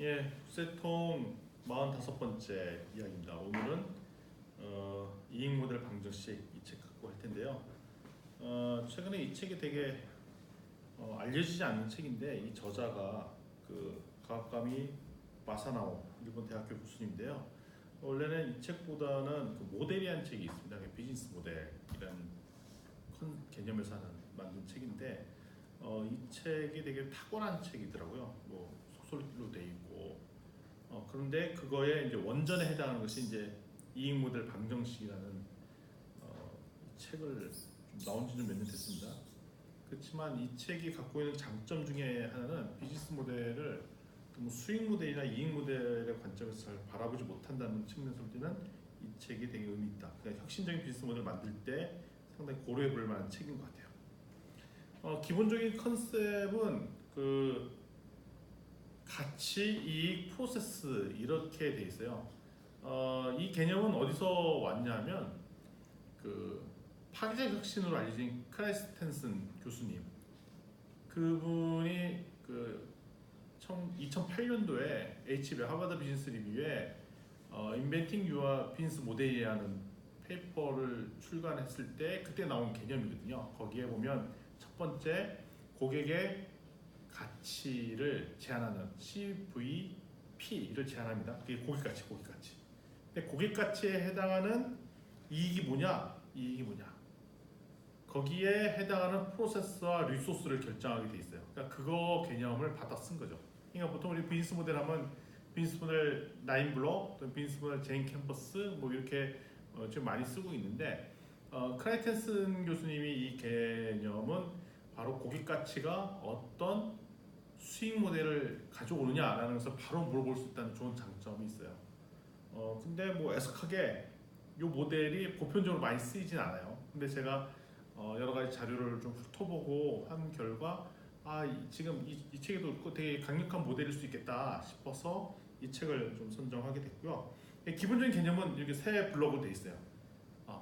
예, 세통 45번째 이야기입니다. 오늘은 이익 모델 방정식 이 책 갖고 할 텐데요. 최근에 이 책이 되게 알려지지 않는 책인데 이 저자가 그 가와카미 마사나오 일본 대학교 교수님인데요. 원래는 이 책보다는 그 모델이라는 책이 있습니다. 비즈니스 모델이라는 개념에서 만든 책인데 이 책이 되게 탁월한 책이더라고요. 뭐 속설로 돼 있고 그런데 그거에 이제 원전에 해당하는 것이 이제 이익 모델 방정식이라는 이 책을 좀 나온 지 좀 몇 년 됐습니다. 그렇지만 이 책이 갖고 있는 장점 중에 하나는 비즈니스 모델을 뭐 수익 모델이나 이익 모델의 관점에서 잘 바라보지 못한다는 측면에서 보면 이 책이 되게 의미 있다. 그러니까 혁신적인 비즈니스 모델을 만들 때 상당히 고려해 볼 만한 책인 것 같아요. 기본적인 컨셉은 그 가치, 이익, 프로세스 이렇게 돼 있어요. 이 개념은 어디서 왔냐면 그 파괴적 혁신으로 알려진 크라이스텐슨 교수님, 그분이 그 2008년도에 HBR 하버드 비즈니스 리뷰에 Inventing Your Business Model이라는 페이퍼를 출간했을 때 그때 나온 개념이거든요. 거기에 보면 첫 번째 고객의 가치를 제한하는 CVP를 제한합니다. 그게 고객 가치. 근데 고객 가치에 해당하는 이익이 뭐냐? 거기에 해당하는 프로세스와 리소스를 결정하게 돼 있어요. 그러니까 그거 개념을 받아 쓴 거죠. 그러니까 보통 우리 비즈니스 모델 하면 비즈니스 모델 나인블록, 또는 비즈니스 모델 제인 캠퍼스 뭐 이렇게 지금 많이 쓰고 있는데 크라이텐슨 교수님이 이 개념은 바로 고객 가치가 어떤 수익 모델을 가져오느냐라는 것을 바로 물어볼 수 있다는 좋은 장점이 있어요. 근데 뭐 애석하게 이 모델이 보편적으로 많이 쓰이진 않아요. 근데 제가 여러 가지 자료를 좀 훑어보고 한 결과 지금 이 책에도 되게 강력한 모델일 수 있겠다 싶어서 이 책을 좀 선정하게 됐고요. 기본적인 개념은 이렇게 세 블록으로 돼 있어요.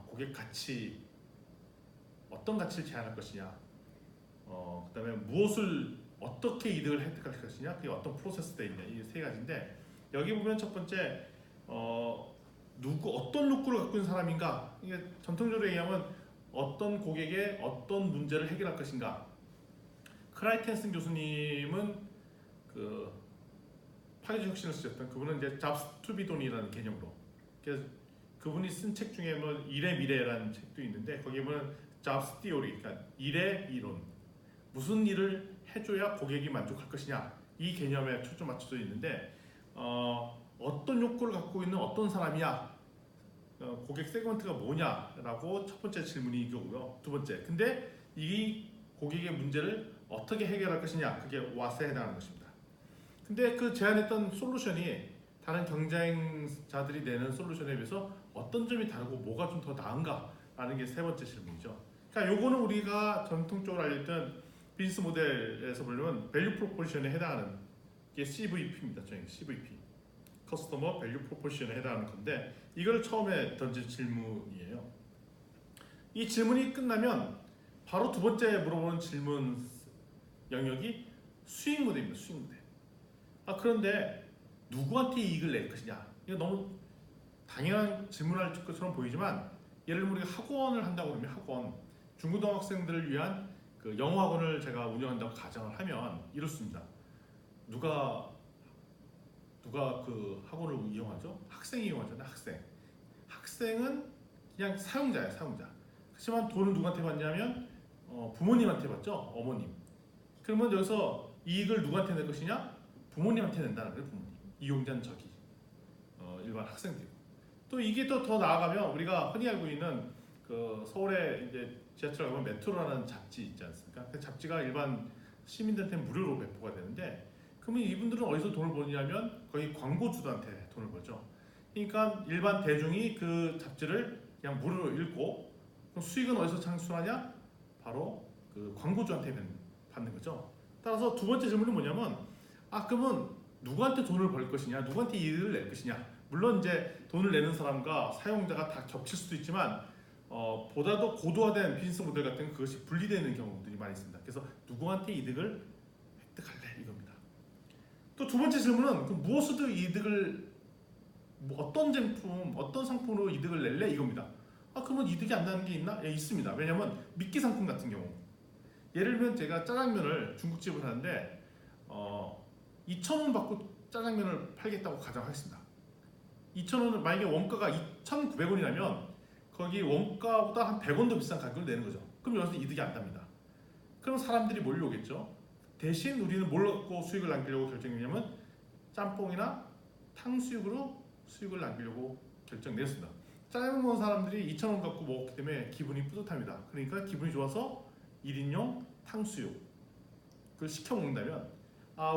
고객 가치, 어떤 가치를 제한할 것이냐, 그다음에 무엇을 어떻게 이득을 획득할 것이냐, 그게 어떤 프로세스가 있냐, 이 세 가지인데 여기 보면 첫 번째 어떤 욕구를 갖고 있는 사람인가, 이게 전통적으로 얘기하면 어떤 고객의 어떤 문제를 해결할 것인가. 크라이텐슨 교수님은 그 파괴적 혁신을 쓰셨던 그분은 이제 Jobs to be done이라는 개념으로, 그래서 그분이 쓴 책 중에 뭐 일의 미래라는 책도 있는데 거기에 보면 Jobs theory, 그러니까 일의 이론, 무슨 일을 해줘야 고객이 만족할 것이냐, 이 개념에 초점 맞춰져 있는데 어떤 욕구를 갖고 있는 어떤 사람이야, 고객 세그먼트가 뭐냐라고 첫 번째 질문이 이거고요. 두 번째, 근데 이 고객의 문제를 어떻게 해결할 것이냐, 그게 what에 해당하는 것입니다. 근데 그 제안했던 솔루션이 다른 경쟁자들이 내는 솔루션에 비해서 어떤 점이 다르고 뭐가 좀 더 나은가라는 게 세 번째 질문이죠. 그러니까 요거는 우리가 전통적으로 알려던 비즈니스 모델에서 보려면 밸류 프로포션에 해당하는 게 CVP입니다. 저희 CVP, 커스터머 밸류 프로포션에 해당하는 건데 이걸 처음에 던진 질문이에요. 이 질문이 끝나면 바로 두 번째 물어보는 질문 영역이 수익 모델입니다. 수익 모델. 그런데 누구한테 이익을 낼 것이냐? 이거 너무 당연한 질문할 것처럼 보이지만 예를 들면 우리가 학원을 한다고 그러면 학원, 중고등학생들을 위한 그 영어 학원을 제가 운영한다고 가정을 하면 이렇습니다. 누가 그 학원을 이용하죠? 학생이 이용하잖아요. 학생은 그냥 사용자예요. 사용자. 그렇지만 돈을 누구한테 받냐면 부모님한테 받죠. 어머님. 그러면 여기서 이익을 누구한테 낼 것이냐? 부모님한테 낸다는 거예요. 부모님. 이용자는 저기 일반 학생들. 또 이게 또 더 나아가면 우리가 흔히 알고 있는 그 서울에 이제 지하철 가면 메트로라는 잡지 있지 않습니까? 그 잡지가 일반 시민들한테 무료로 배포가 되는데 그러면 이분들은 어디서 돈을 버느냐면 거의 광고주들한테 돈을 벌죠. 그러니까 일반 대중이 그 잡지를 그냥 무료로 읽고 그럼 수익은 어디서 창출하냐? 바로 그 광고주한테 받는 거죠. 따라서 두 번째 질문은 뭐냐면 그러면 누구한테 돈을 벌 것이냐, 누구한테 이익을 낼 것이냐. 물론 이제 돈을 내는 사람과 사용자가 다 겹칠 수도 있지만 보다 더 고도화된 비즈니스 모델 같은 그것이 분리되는 경우들이 많이 있습니다. 그래서 누구한테 이득을 획득할래 이겁니다. 또 두 번째 질문은 그 무엇으로 이득을 어떤 제품, 어떤 상품으로 이득을 낼래 이겁니다. 그러면 이득이 안 나는 게 있나? 예, 있습니다. 왜냐하면 미끼 상품 같은 경우 예를 들면 제가 짜장면을 중국집을 하는데 2,000원 받고 짜장면을 팔겠다고 가정하겠습니다. 2,000원을 만약에 원가가 2,900원이라면 거기 원가보다 한 100원 더 비싼 가격을 내는 거죠. 그럼 여기서 이득이 안 납니다. 그럼 사람들이 몰려오겠죠. 대신 우리는 뭘 갖고 수익을 남기려고 결정했냐면 짬뽕이나 탕수육으로 수익을 남기려고 결정냈습니다. 짜장면 먹는 사람들이 2,000원 갖고 먹었기 때문에 기분이 뿌듯합니다. 그러니까 기분이 좋아서 1인용 탕수육 그걸 시켜 먹는다면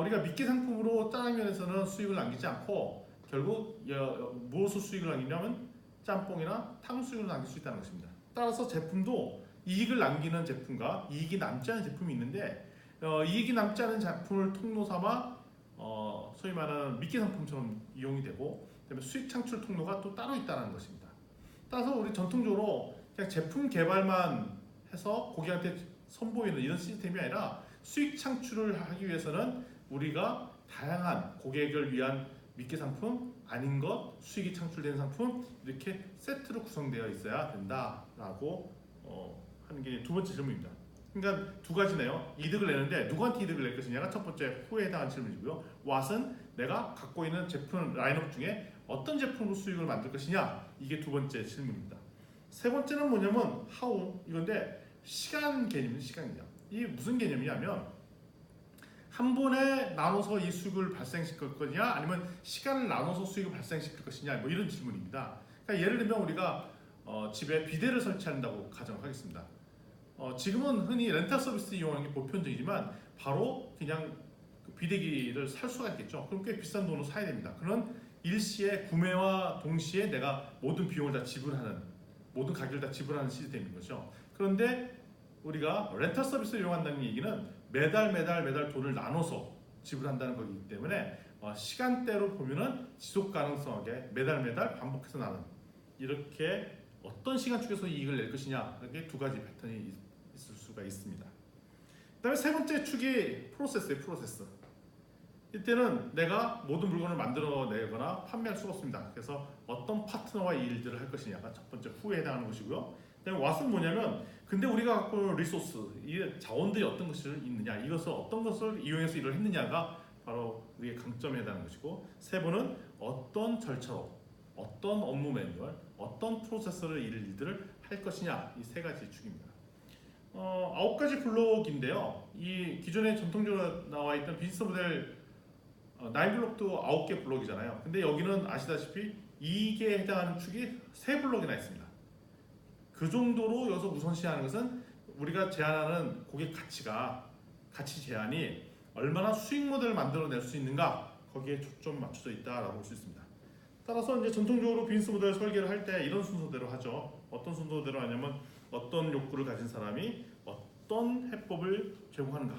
우리가 미끼 상품으로 짜장면에서는 수익을 남기지 않고 결국 무엇으로 수익을 남기냐면 짬뽕이나 탕수육을 남길 수 있다는 것입니다. 따라서 제품도 이익을 남기는 제품과 이익이 남지 않은 제품이 있는데 이익이 남지 않은 제품을 통로 삼아 소위 말하는 미끼 상품처럼 이용이 되고 그다음에 수익 창출 통로가 또 따로 있다는 것입니다. 따라서 우리 전통적으로 그냥 제품 개발만 해서 고객한테 선보이는 이런 시스템이 아니라 수익 창출을 하기 위해서는 우리가 다양한 고객을 위한 미끼 상품 아닌 것, 수익이 창출되는 상품 이렇게 세트로 구성되어 있어야 된다라고 하는 게 두 번째 질문입니다. 그러니까 두 가지네요. 이득을 내는데 누구한테 이득을 낼 것이냐가 첫 번째 후에 해당하는 질문이고요. what은 내가 갖고 있는 제품 라인업 중에 어떤 제품으로 수익을 만들 것이냐 이게 두 번째 질문입니다. 세 번째는 뭐냐면 how 이건데 시간 개념입니다. 시간 개념. 이게 무슨 개념이냐면 한 번에 나눠서 이 수익을 발생시킬 거냐 아니면 시간을 나눠서 수익을 발생시킬 것이냐 뭐 이런 질문입니다. 그러니까 예를 들면 우리가 집에 비데를 설치한다고 가정하겠습니다. 지금은 흔히 렌탈 서비스 이용하는 게 보편적이지만 바로 그냥 비대기를 살 수가 있겠죠. 그럼 꽤 비싼 돈으로 사야 됩니다. 그런 일시에 구매와 동시에 내가 모든 비용을 다 지불하는 모든 가격을 다 지불하는 시스템인 거죠. 그런데 우리가 렌탈 서비스를 이용한다는 얘기는 매달 돈을 나눠서 지불한다는 거기 때문에 시간대로 보면은 지속 가능성하게 매달 반복해서 나는 이렇게 어떤 시간 축에서 이익을 낼 것이냐 이렇게 두 가지 패턴이 있을 수가 있습니다. 그다음에 세 번째 축이 프로세스예요. 프로세스. 이때는 내가 모든 물건을 만들어내거나 판매할 수가 없습니다. 그래서 어떤 파트너와 이 일들을 할 것이냐가 첫 번째 후에 해당하는 것이고요. 그다음에 what은 뭐냐면 근데 우리가 갖고 있는 리소스, 이 자원들이 어떤 것이 있느냐, 이것을 어떤 것을 이용해서 일을 했느냐가 바로 우리의 강점에 해당하는 것이고 세 번은 어떤 절차로, 어떤 업무 매뉴얼, 어떤 프로세스를 일들을 할 것이냐 이 세 가지 축입니다. 9가지 블록인데요. 이 기존에 전통적으로 나와 있던 비즈니스 모델 9블록도 9개 블록이잖아요. 근데 여기는 아시다시피 이게 해당하는 축이 3블록이나 있습니다. 그 정도로 여기서 우선시하는 것은 우리가 제안하는 고객 가치 제안이 얼마나 수익 모델을 만들어낼 수 있는가 거기에 초점 맞춰져 있다라고 볼 수 있습니다. 따라서 이제 전통적으로 비즈니스 모델 설계를 할 때 이런 순서대로 하죠. 어떤 순서대로 하냐면 어떤 욕구를 가진 사람이 어떤 해법을 제공하는가.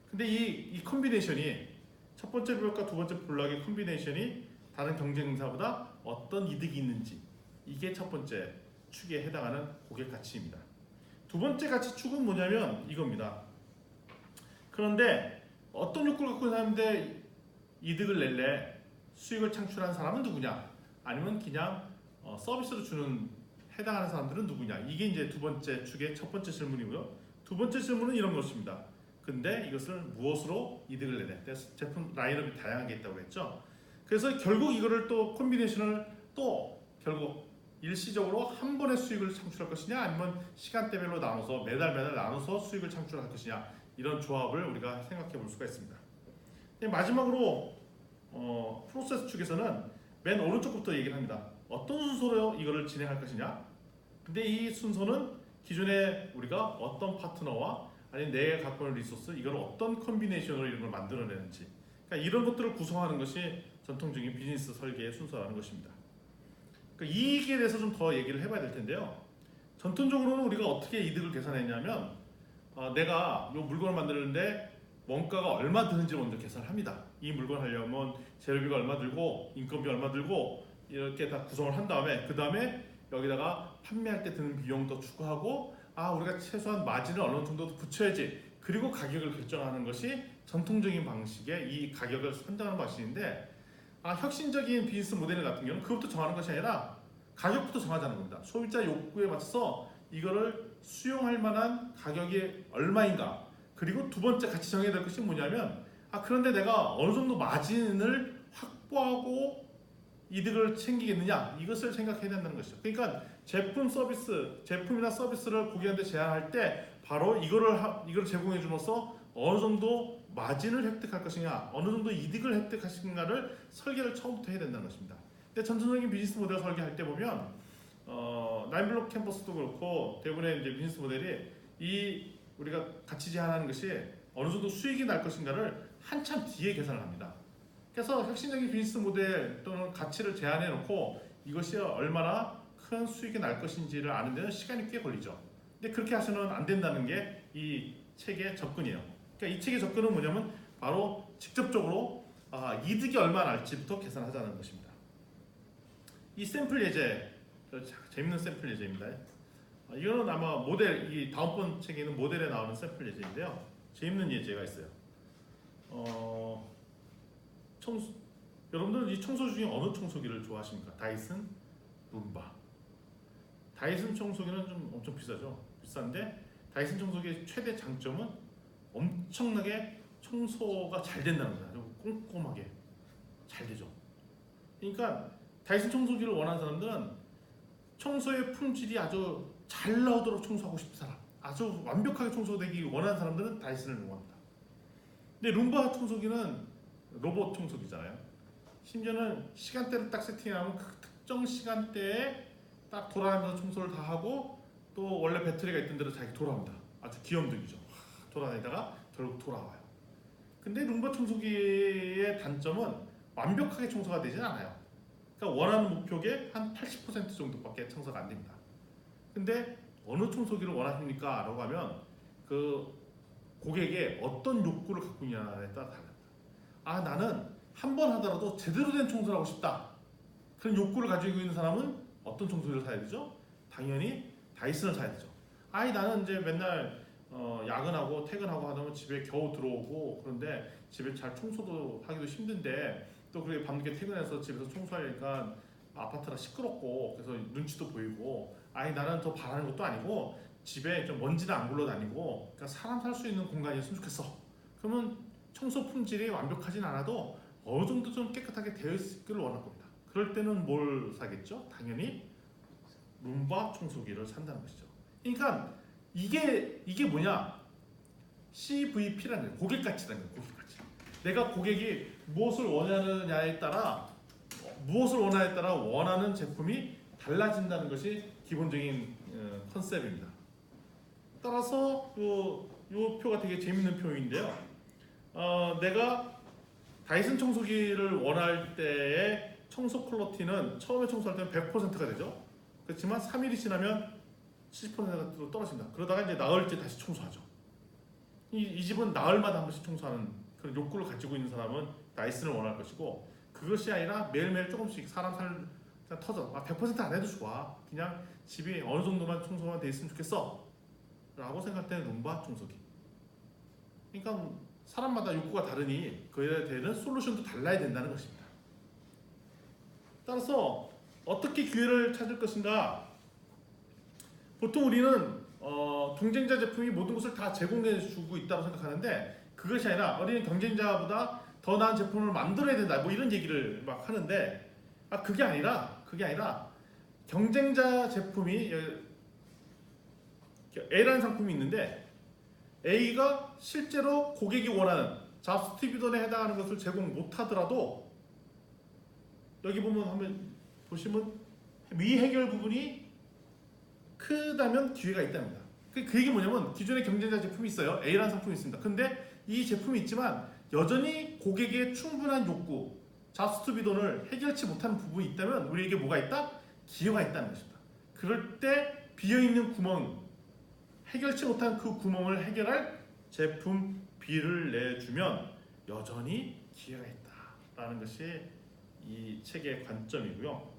근데 이 컨비네이션이 첫 번째 블록과 두 번째 블록의 컨비네이션이 다른 경쟁사보다 어떤 이득이 있는지 이게 첫 번째 축에 해당하는 고객 가치입니다. 두 번째 가치 축은 뭐냐면 이겁니다. 그런데 어떤 욕구를 갖고 있는 사람인데 이득을 낼래 수익을 창출하는 사람은 누구냐 아니면 그냥 서비스로 주는 해당하는 사람들은 누구냐 이게 이제 두 번째 축의 첫 번째 질문이고요. 두 번째 질문은 이런 것입니다. 근데 이것을 무엇으로 이득을 내냐 제품 라인업이 다양하게 있다고 했죠. 그래서 결국 이거를 또 콤비네이션을 또 결국 일시적으로 한 번에 수익을 창출할 것이냐 아니면 시간대별로 나눠서 매달 나눠서 수익을 창출할 것이냐 이런 조합을 우리가 생각해 볼 수가 있습니다. 마지막으로 프로세스 축에서는 맨 오른쪽부터 얘기를 합니다. 어떤 순서로 이거를 진행할 것이냐. 근데 이 순서는 기존에 우리가 어떤 파트너와 아니 내가 갖고 있는 리소스 이걸 어떤 컨비네이션으로 이런 걸 만들어내는지 그러니까 이런 것들을 구성하는 것이 전통적인 비즈니스 설계의 순서라는 것입니다. 그러니까 이익에 대해서 좀 더 얘기를 해봐야 될 텐데요. 전통적으로는 우리가 어떻게 이득을 계산했냐면 내가 이 물건을 만드는데 원가가 얼마 드는지 먼저 계산을 합니다. 이 물건 하려면 재료비가 얼마 들고 인건비 얼마 들고 이렇게 다 구성을 한 다음에 그 다음에 여기다가 판매할 때 드는 비용도 추가하고 우리가 최소한 마진을 어느 정도 붙여야지 그리고 가격을 결정하는 것이 전통적인 방식의 이 가격을 선정하는 방식인데 혁신적인 비즈니스 모델 같은 경우는 그것부터 정하는 것이 아니라 가격부터 정하자는 겁니다. 소비자 욕구에 맞춰서 이거를 수용할 만한 가격이 얼마인가. 그리고 두 번째 같이 정해야 될 것이 뭐냐면 그런데 내가 어느 정도 마진을 확보하고 이득을 챙기겠느냐 이것을 생각해야 된다는 것이죠. 그러니까 제품이나 서비스를 고객한테 제안할 때 바로 이거를 제공해 줌으로써 어느 정도 마진을 획득할 것이냐, 어느 정도 이득을 획득할 것인가를 설계를 처음부터 해야 된다는 것입니다. 근데 전통적인 비즈니스 모델 설계할 때 보면 나인블록 캠퍼스도 그렇고 대부분의 이제 비즈니스 모델이 우리가 가치 제한하는 것이 어느 정도 수익이 날 것인가를 한참 뒤에 계산을 합니다. 그래서 혁신적인 비즈니스 모델 또는 가치를 제한해 놓고 이것이 얼마나 큰 수익이 날 것인지를 아는 데는 시간이 꽤 걸리죠. 근데 그렇게 해서는 안 된다는 게 이 책의 접근이에요. 그러니까 이 책의 접근은 뭐냐면 바로 직접적으로 이득이 얼마 날지부터 계산하자는 것입니다. 이 샘플 예제, 재밌는 샘플 예제입니다. 이거는 아마 이 다음번 책에 있는 모델에 나오는 샘플 예제인데요. 재밌는 예제가 있어요. 여러분들은 이 청소 중에 어느 청소기를 좋아하십니까? 다이슨, 룸바. 다이슨 청소기는 좀 엄청 비싸죠. 비싼데 다이슨 청소기의 최대 장점은 엄청나게 청소가 잘 된다는 거예요. 아주 꼼꼼하게 잘 되죠. 그러니까 다이슨 청소기를 원하는 사람들은 청소의 품질이 아주 잘 나오도록 청소하고 싶은 사람, 아주 완벽하게 청소되기 원하는 사람들은 다이슨을 이용합니다. 근데 룸바 청소기는 로봇 청소기잖아요. 심지어는 시간대를 딱 세팅하면 그 특정 시간대에 딱 돌아다니면서 청소를 다 하고 또 원래 배터리가 있던 대로 자기 돌아옵니다. 아주 귀염둥이죠. 돌아다니다가 결국 돌아와요. 근데 룸바 청소기의 단점은 완벽하게 청소가 되진 않아요. 그러니까 원하는 목표의 한 80% 정도밖에 청소가 안 됩니다. 근데 어느 청소기를 원하십니까? 라고 하면 그 고객의 어떤 욕구를 갖고 있냐에 따라 다릅니다. 나는 한 번 하더라도 제대로 된 청소를 하고 싶다. 그런 욕구를 가지고 있는 사람은 어떤 청소기를 사야 되죠? 당연히 다이슨을 사야 되죠. 나는 이제 맨날 야근하고 퇴근하고 하다 보면 집에 겨우 들어오고 그런데 집에 잘 청소도 하기도 힘든데 또 그렇게 밤늦게 퇴근해서 집에서 청소하니까 아파트가 시끄럽고 그래서 눈치도 보이고 나는 더 바라는 것도 아니고 집에 좀 먼지도 안 굴러다니고 그러니까 사람 살 수 있는 공간이었으면 좋겠어. 그러면 청소 품질이 완벽하진 않아도 어느 정도 좀 깨끗하게 되어 있기를 원할 겁니다. 그럴 때는 뭘 사겠죠? 당연히 룸바 청소기를 산다는 것이죠. 그러니까 이게 뭐냐? CVP라는 거예요. 고객 가치라는 거예요. 고객 가치. 내가 고객이 무엇을 원하느냐에 따라 원하는 제품이 달라진다는 것이 기본적인 컨셉입니다. 따라서 이 표가 되게 재밌는 표인데요. 내가 다이슨 청소기를 원할 때의 청소 퀄리티는 처음에 청소할 때는 100%가 되죠. 그렇지만 3일이 지나면 70%로 떨어진다. 그러다가 이제 나흘째 다시 청소하죠. 이 집은 나흘마다 한 번씩 청소하는 그런 욕구를 가지고 있는 사람은 다이슨을 원할 것이고 그것이 아니라 매일매일 조금씩 사람 살 터져. 100%안 해도 좋아. 그냥 집이 어느 정도만 청소가 돼 있으면 좋겠어. 라고 생각할 때는 룸바 청소기. 그러니까 사람마다 욕구가 다르니 그에 대한 솔루션도 달라야 된다는 것입니다. 따라서 어떻게 기회를 찾을 것인가? 보통 우리는 경쟁자 제품이 모든 것을 다 제공해주고 있다고 생각하는데 그것이 아니라 우리는 경쟁자보다 더 나은 제품을 만들어야 된다. 뭐 이런 얘기를 막 하는데 그게 아니라 경쟁자 제품이 A라는 상품이 있는데 A가 실제로 고객이 원하는 잡스티비돈에 해당하는 것을 제공 못하더라도 여기 보시면 미해결 부분이 크다면 기회가 있답니다. 그 얘기 뭐냐면 기존에 경쟁자 제품이 있어요. A라는 상품이 있습니다. 근데 이 제품이 있지만 여전히 고객의 충분한 욕구, 잡스티비돈을 해결치 못하는 부분이 있다면 우리에게 뭐가 있다? 기회가 있다는 것입니다. 그럴 때 비어있는 구멍, 해결치 못한 그 구멍을 해결할 제품 B를 내주면 여전히 기회가 있다라는 것이 이 책의 관점이고요.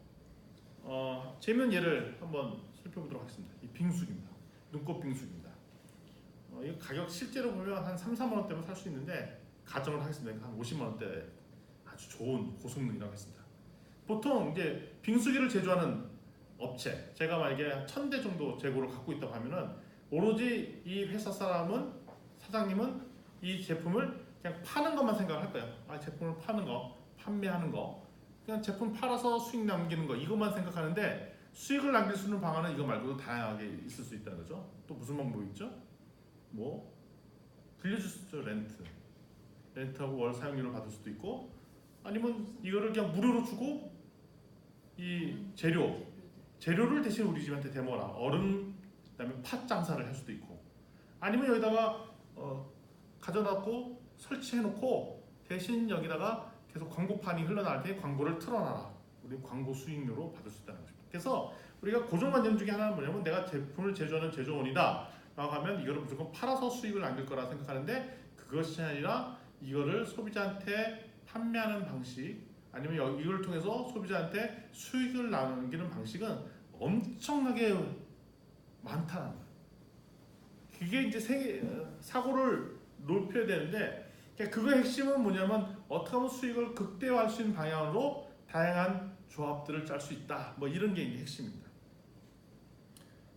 재미있는 예를 한번 살펴보도록 하겠습니다. 이 빙수기입니다. 눈꽃 빙수기입니다. 이 가격 실제로 보면 한 3, 4만 원대면 살 수 있는데 가정을 하겠습니다. 한 50만 원대 아주 좋은 고성능이라고 했습니다. 보통 이제 빙수기를 제조하는 업체, 제가 만약에 1000대 정도 재고를 갖고 있다고 하면은 오로지 이 회사 사장님은 이 제품을 그냥 파는 것만 생각할 거예요. 아, 제품을 파는 거, 판매하는 거, 그냥 제품 팔아서 수익 남기는 거 이것만 생각하는데 수익을 남길 수 있는 방안은 이거 말고도 다양하게 있을 수 있다는 거죠. 또 무슨 방법이 있죠? 뭐 빌려줄 수 있죠. 렌트하고 월 사용료를 받을 수도 있고, 아니면 이거를 그냥 무료로 주고 이 재료를 대신 우리 집한테 대모라 얼음 그다음에 팥 장사를 할 수도 있고, 아니면 여기다가 가져다고 설치해놓고 대신 여기다가 계속 광고판이 흘러나갈 때 광고를 틀어놔라. 우리 광고 수익료로 받을 수 있다는 것입니다. 그래서 우리가 고정관념 중에 하나는 뭐냐면 내가 제품을 제조하는 제조원이다 라고 하면 이거를 무조건 팔아서 수익을 남길 거라 생각하는데, 그것이 아니라 이거를 소비자한테 판매하는 방식, 아니면 이걸 통해서 소비자한테 수익을 남기는 방식은 엄청나게 많다는 거예요. 그게 이제 사고를 넓혀야 되는데, 그거의 핵심은 뭐냐면 어떻게 하면 수익을 극대화할 수 있는 방향으로 다양한 조합들을 짤 수 있다. 뭐 이런 게 이제 핵심입니다.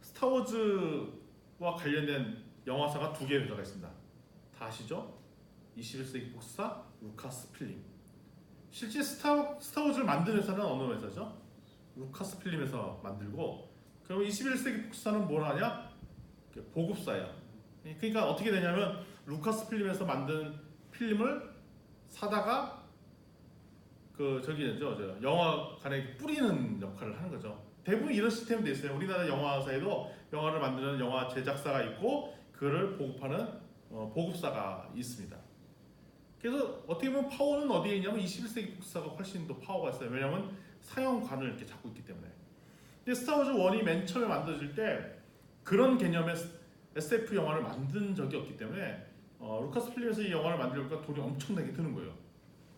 스타워즈와 관련된 영화사가 2개의 회사가 있습니다. 다 아시죠? 21세기 복사 루카스 필름. 실제 스타워즈를 만든 회사는 어느 회사죠? 루카스 필름에서 만들고, 그럼 21세기 복사는 뭘 하냐? 보급사예요. 그러니까 어떻게 되냐면 루카스 필름에서 만든 필름을 사다가 영화관에 뿌리는 역할을 하는 거죠. 대부분 이런 시스템이 돼 있어요. 우리나라 영화사에도 영화를 만드는 영화 제작사가 있고 그거를 보급하는 보급사가 있습니다. 그래서 어떻게 보면 파워는 어디에 있냐면 21세기 복사가 훨씬 더 파워가 있어요. 왜냐하면 사용관을 이렇게 잡고 있기 때문에. 근데 스타워즈 1이 맨 처음에 만들어질 때 그런 개념의 SF 영화를 만든 적이 없기 때문에 루카스 필름에서 이 영화를 만들려니까 돈이 엄청나게 드는 거예요.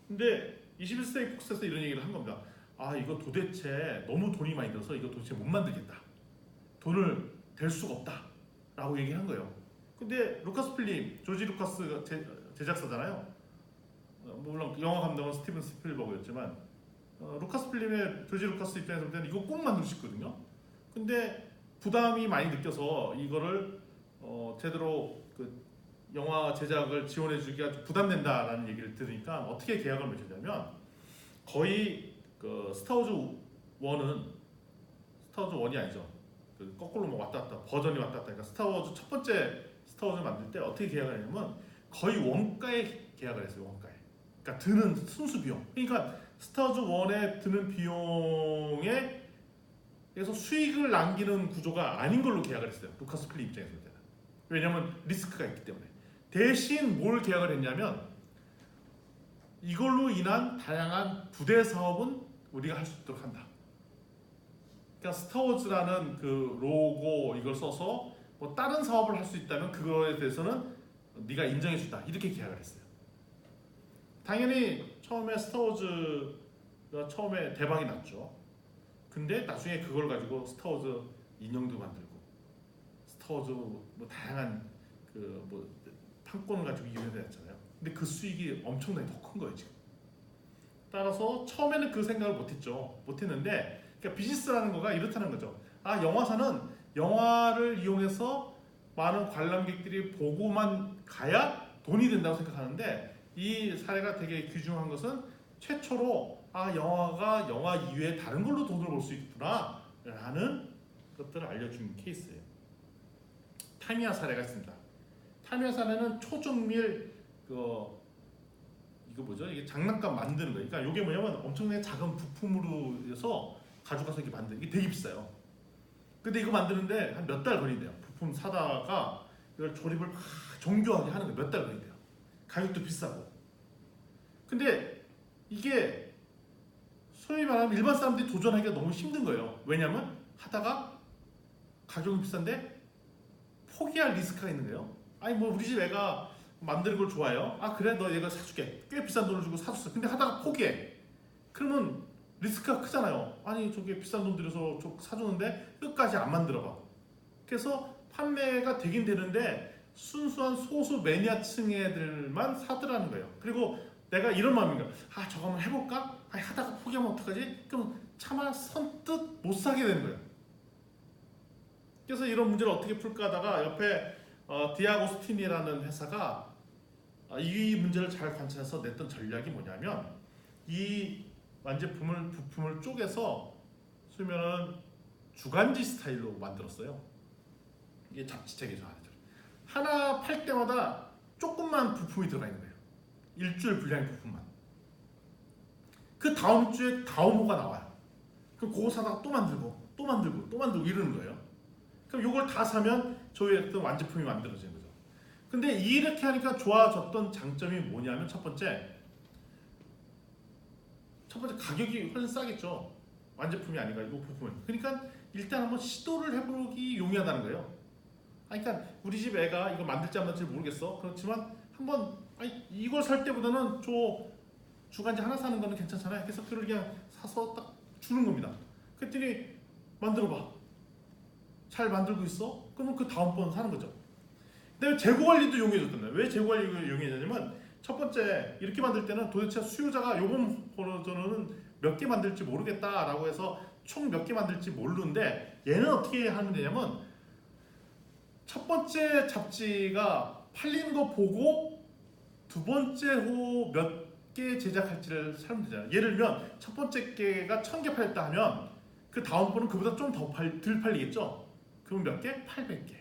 근데 21세기 폭스에서 이런 얘기를 한 겁니다. 아, 이거 도대체 너무 돈이 많이 들어서 이거 도대체 못 만들겠다. 돈을 댈 수가 없다. 라고 얘기한 거예요. 근데 루카스 필름, 조지 루카스 제작사잖아요. 물론 영화 감독은 스티븐 스필버그였지만 루카스 필름의 조지 루카스 입장에서 볼 때는 이거 꼭 만들고 싶거든요. 근데 부담이 많이 느껴서 이거를 제대로 영화 제작을 지원해주기가 좀 부담된다라는 얘기를 들으니까 어떻게 계약을 맺었냐면, 거의 스타워즈 1이 아니죠. 거꾸로 뭐 왔다 갔다 버전이 왔다 갔다. 그러니까 스타워즈 첫 번째 스타워즈 만들 때 어떻게 계약을 했냐면 거의 원가에 계약을 했어요. 원가에. 그러니까 드는 순수 비용. 그러니까 스타워즈 1에 드는 비용에 그래서 수익을 남기는 구조가 아닌 걸로 계약을 했어요. 루카스 필름 입장에서. 왜냐하면 리스크가 있기 때문에. 대신 뭘 계약을 했냐면 이걸로 인한 다양한 부대 사업은 우리가 할 수 있도록 한다. 그러니까 스타워즈라는 그 로고 이걸 써서 뭐 다른 사업을 할 수 있다면 그거에 대해서는 네가 인정해준다. 이렇게 계약을 했어요. 당연히 처음에 스타워즈가 처음에 대박이 났죠. 근데 나중에 그걸 가지고 스타워즈 인형도 만들고 스타워즈 뭐 다양한 뭐 판권을 가지고 이용했잖아요. 근데 그 수익이 엄청나게 더 큰 거예요 지금. 따라서 처음에는 그 생각을 못했는데, 그러니까 비즈니스라는 거가 이렇다는 거죠. 아, 영화사는 영화를 이용해서 많은 관람객들이 보고만 가야 돈이 된다고 생각하는데, 이 사례가 되게 귀중한 것은 최초로 영화가 영화 이외에 다른 걸로 돈을 벌 수 있구나 라는 것들을 알려준 케이스예요. 타미야 사례가 있습니다. 타미야 사례는 초정밀 이거 뭐죠? 이게 장난감 만드는 거예요. 그러니까 이게 뭐냐면 엄청나게 작은 부품으로 해서 가져가서 이게 만드는 이게 되게 비싸요. 근데 이거 만드는데 한 몇 달 걸린대요. 부품 사다가 이걸 조립을 막 정교하게 하는 거 몇 달 걸린대요. 가격도 비싸고. 근데 이게 소위 말하면 일반 사람들이 도전하기가 너무 힘든 거예요. 왜냐면 하다가 가격은 비싼데 포기할 리스크가 있는 거예요. 아니 뭐 우리 집 애가 만드는 걸 좋아해요. 아 그래 너 얘가 사줄게. 꽤 비싼 돈을 주고 사줬어. 근데 하다가 포기해. 그러면 리스크가 크잖아요. 아니 저게 비싼 돈 들여서 사주는데 끝까지 안 만들어봐. 그래서 판매가 되긴 되는데 순수한 소수 매니아층 애들만 사더라는 거예요. 그리고 내가 이런 마음인 거야. 저거 한번 해볼까? 하다가 포기하면 어떡하지? 그럼 차마 선뜻 못 사게 되는 거예요. 그래서 이런 문제를 어떻게 풀까 하다가 옆에 디아고스틴이라는 회사가 이 문제를 잘 관찰해서 냈던 전략이 뭐냐면 이 부품을 쪼개서 쓰면은 주간지 스타일로 만들었어요. 이게 잡지책에서 하나 팔 때마다 조금만 부품이 들어가 있는 거예요. 일주일 분량의 부품만. 그 다음 주에 다음 호가 나와요. 그럼 그거 사다가 또 만들고 또 만들고 또 만들고 이러는 거예요. 그럼 이걸 다 사면 저희 어떤 완제품이 만들어지는 거죠. 근데 이렇게 하니까 좋아졌던 장점이 뭐냐면 첫 번째 가격이 훨씬 싸겠죠. 완제품이 아니라 이거 부품은. 그러니까 일단 한번 시도를 해보기 용이하다는 거예요. 그러니까 우리 집 애가 이거 만들지 안 만들지 모르겠어. 그렇지만 한번 이걸 살 때보다는 주간지 하나 사는 거는 괜찮잖아요. 그래서 그걸 그냥 사서 딱 주는 겁니다. 그랬더니 만들어봐. 잘 만들고 있어? 그러면 그 다음번 사는 거죠. 근데 재고 관리도 용이해졌잖아요. 왜 재고 관리가 용이해졌냐면 첫 번째 이렇게 만들 때는 도대체 수요자가 요번 버전은 몇 개 만들지 모르겠다라고 해서 총 몇 개 만들지 모르는데 얘는 어떻게 하면 되냐면 첫 번째 잡지가 팔리는 거 보고 두 번째 호 몇 개 제작할지를 살면 되잖아요. 예를 들면 첫 번째 개가 1000개 팔렸다 하면 그 다음 번은 그보다 좀 덜 팔리겠죠. 그럼 몇 개? 800개.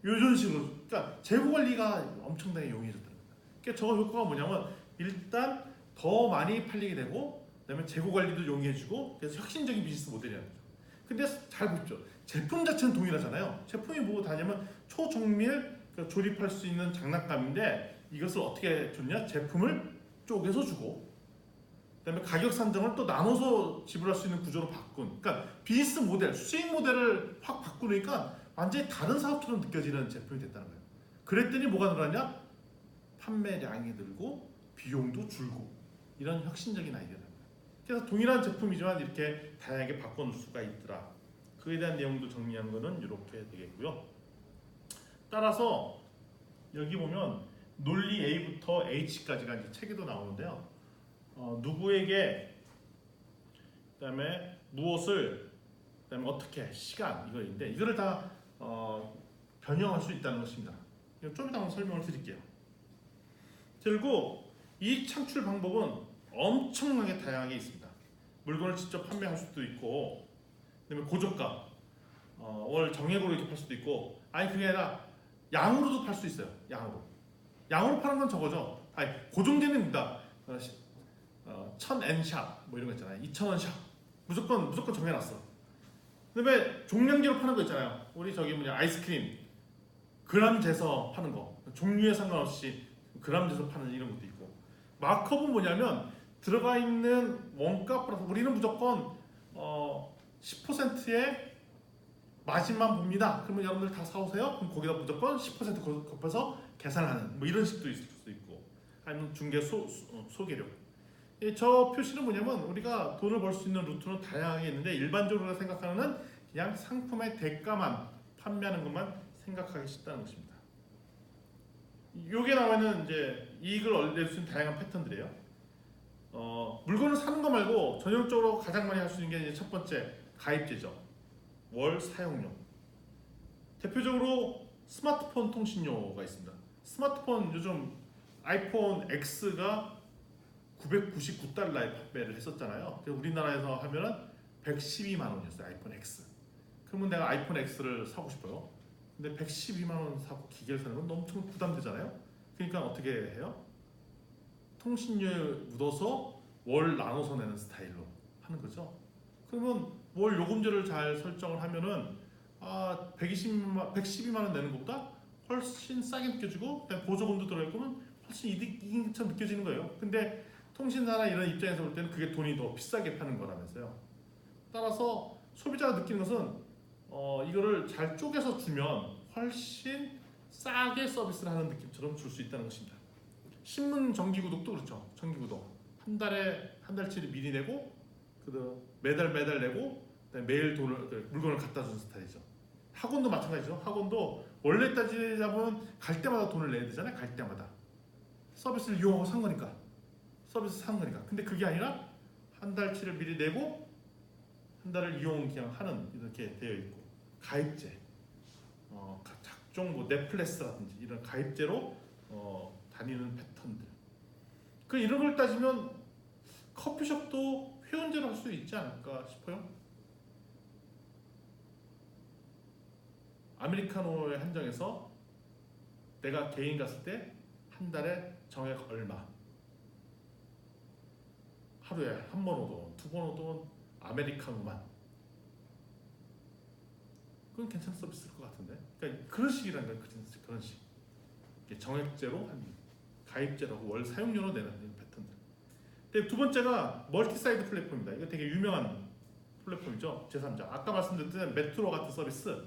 이런 식으로. 그러니까 재고 관리가 엄청나게 용이해졌다는 거예요. 그러니까 저 효과가 뭐냐면 일단 더 많이 팔리게 되고 그다음에 재고 관리도 용이해지고 그래서 혁신적인 비즈니스 모델이라는 거죠. 근데 잘 보십시오. 제품 자체는 동일하잖아요. 제품이 뭐고 다냐면 초정밀 조립할 수 있는 장난감인데 이것을 어떻게 줬냐? 제품을 쪼개서 주고 그다음에 가격 산정을 또 나눠서 지불할 수 있는 구조로 바꾼. 그러니까 비즈니스 모델, 수익 모델을 확 바꾸니까 완전히 다른 사업처럼 느껴지는 제품이 됐다는 거예요. 그랬더니 뭐가 늘었냐? 판매량이 늘고 비용도 줄고 이런 혁신적인 아이디어다. 그래서 동일한 제품이지만 이렇게 다양하게 바꿔놓을 수가 있더라. 그에 대한 내용도 정리한 거는 이렇게 되겠고요. 따라서 여기 보면 논리 A부터 H까지가 이제 책에도 나오는데요. 누구에게, 그다음에 무엇을, 그다음에 어떻게, 시간 이거인데 이거를 다 변형할 수 있다는 것입니다. 좀 이따 한번 설명을 드릴게요. 그리고 이익 창출 방법은 엄청나게 다양하게 있습니다. 물건을 직접 판매할 수도 있고, 그다음에 고저가, 월 정액으로 이렇게 팔 수도 있고, 아니 그게 아니라 양으로도 팔 수 있어요. 양으로 파는 건 저거죠. 고정되는입니다. 1000엔샵 뭐 이런 거 있잖아요. 2000원 샵 무조건 정해놨어. 그다음에 종량제로 파는 거 있잖아요. 우리 저기 아이스크림 그램 재서 파는 거, 종류에 상관없이 그램 재서 파는 이런 것도 있고. 마크업은 뭐냐면 들어가 있는 원가 플러스 우리는 무조건 10%의 마진만 봅니다. 그러면 여러분들 다 사오세요. 그럼 거기다 무조건 10% 곱해서 계산하는 뭐 이런 식도 있을 수도 있고, 아니면 중개 소개료. 저 표시는 뭐냐면 우리가 돈을 벌 수 있는 루트는 다양하게 있는데 일반적으로 생각하는 그냥 상품의 대가만 판매하는 것만 생각하기 쉽다는 것입니다. 요게 나와있는 이제 이익을 낼 수 있는 다양한 패턴들이에요. 물건을 사는 거 말고 전형적으로 가장 많이 할 수 있는 게 이제 첫 번째 가입제죠. 월 사용료. 대표적으로 스마트폰 통신료가 있습니다. 스마트폰 요즘 아이폰 X가 999달러에 판매를 했었잖아요. 우리나라에서 하면은 112만 원이었어요. 아이폰 X. 그러면 내가 아이폰 X를 사고 싶어요. 근데 112만 원 사고 기계를 사는 건 엄청 부담되잖아요. 그러니까 어떻게 해요? 통신료에 묻어서 월 나눠서 내는 스타일로 하는 거죠. 그러면 월 요금제를 잘 설정을 하면은 112만 원 내는 것보다 훨씬 싸게 느껴지고 보조금도 들어있고 훨씬 이익처럼 느껴지는 거예요. 근데 통신사나 이런 입장에서 볼 때는 그게 돈이 더 비싸게 파는 거라면서요. 따라서 소비자가 느끼는 것은 이거를 잘 쪼개서 주면 훨씬 싸게 서비스를 하는 느낌처럼 줄 수 있다는 것입니다. 신문 정기구독도 그렇죠. 정기구독 한 달치를 미리 내고 매달 내고 매일 물건을 갖다 주는 스타일이죠. 학원도 마찬가지죠. 학원도 원래 따지자면 갈 때마다 돈을 내야 되잖아요. 갈 때마다 서비스를 이용하고 산 거니까. 서비스 산 거니까. 근데 그게 아니라 한 달치를 미리 내고 한 달을 이용 그냥 하는 이렇게 되어 있고 가입제, 각종 뭐 넷플릭스라든지 이런 가입제로 다니는 패턴들. 그 이런 걸 따지면 커피숍도 회원제로 할 수 있지 않을까 싶어요. 아메리카노에 한정해서 내가 개인 갔을 때 한 달에 정액 얼마, 하루에 한 번 오던, 두 번 오던 아메리카노만. 그건 괜찮은 서비스일 것 같은데. 그러니까 그런 식이라는 거예요. 그런 식. 정액제로 한 가입제라고 월 사용료로 내는 패턴들. 근데 두 번째가 멀티사이드 플랫폼입니다. 이거 되게 유명한 플랫폼이죠. 제3자. 아까 말씀드렸던 메트로 같은 서비스.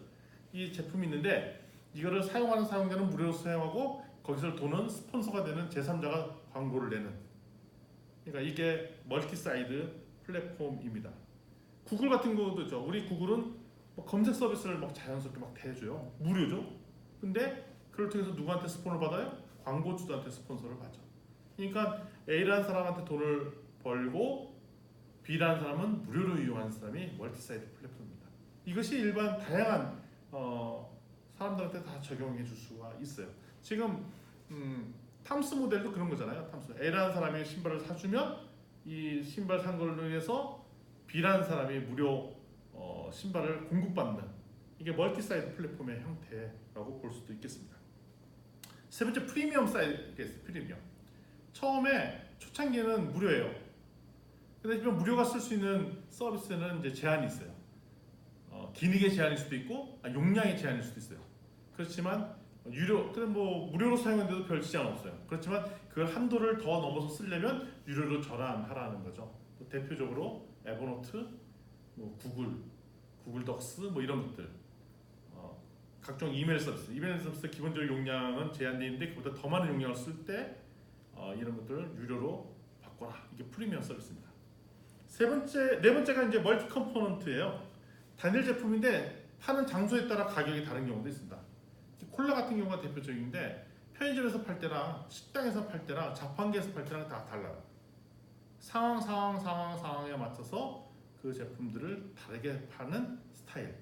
이 제품이 있는데 이거를 사용하는 사용자는 무료로 사용하고 거기서 돈은 스폰서가 되는 제3자가 광고를 내는. 그러니까 이게 멀티사이드 플랫폼입니다. 구글 같은 것도 있죠. 우리 구글은 뭐 검색 서비스를 막 자연스럽게 막 대줘요. 무료죠. 근데 그걸 통해서 누구한테 스폰을 받아요? 광고주들한테 스폰서를 받죠. 그러니까 A라는 사람한테 돈을 벌고 B라는 사람은 무료로 이용하는 사람이 멀티사이드 플랫폼입니다. 이것이 일반 다양한 사람들한테 다 적용해 줄 수가 있어요. 지금 탐스 모델도 그런 거잖아요. 탐스. A라는 사람이 신발을 사주면 이 신발 산 걸로 인해서 B라는 사람이 무료 신발을 공급받는, 이게 멀티사이드 플랫폼의 형태라고 볼 수도 있겠습니다. 세 번째 프리미엄 사이트겠어요. 프리미엄. 처음에 초창기에는 무료예요. 근데 지금 무료가 쓸 수 있는 서비스는 이제 제한이 있어요. 기능의 제한일 수도 있고 용량의 제한일 수도 있어요. 그렇지만 그럼 뭐 무료로 사용하는데도 별 지장 없어요. 그렇지만 그 한도를 더 넘어서 쓰려면 유료로 전환하라는 거죠. 또 대표적으로 에버노트, 뭐 구글 덕스 뭐 이런 것들, 각종 이메일 서비스 기본적인 용량은 제한되어 있는데 그보다 더 많은 용량을 쓸 때 이런 것들을 유료로 바꿔라. 이게 프리미엄 서비스입니다. 네 번째가 이제 멀티 컴포넌트예요. 단일 제품인데 파는 장소에 따라 가격이 다른 경우도 있습니다. 콜라 같은 경우가 대표적인데 편의점에서 팔 때랑 식당에서 팔 때랑 자판기에서 팔 때랑 다 달라요. 상황에 맞춰서 그 제품들을 다르게 파는 스타일.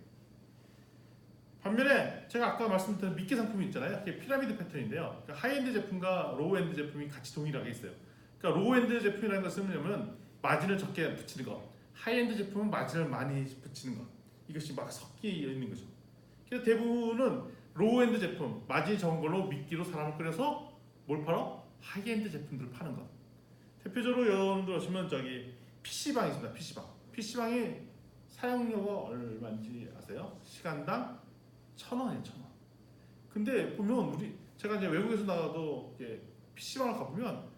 반면에 제가 아까 말씀드린 미끼 상품이 있잖아요. 그게 피라미드 패턴인데요. 그러니까 하이엔드 제품과 로우엔드 제품이 같이 동일하게 있어요. 그러니까 로우엔드 제품이라는 것은 뭐냐면 마진을 적게 붙이는 것, 하이엔드 제품은 마진을 많이 붙이는 것, 이것이 막 섞여 있는 거죠. 그래서 대부분은 로우엔드 제품, 마진이 적은 걸로 미끼로 사람을 끌어서 뭘 팔아? 하이엔드 제품들을 파는 것. 대표적으로 여러분들 보시면 저기 PC방이 있습니다. PC방이 사용료가 얼마인지 아세요? 시간당 1,000원이에요. 1,000원. 근데 보면 제가 이제 외국에서 나가도 PC방을 가보면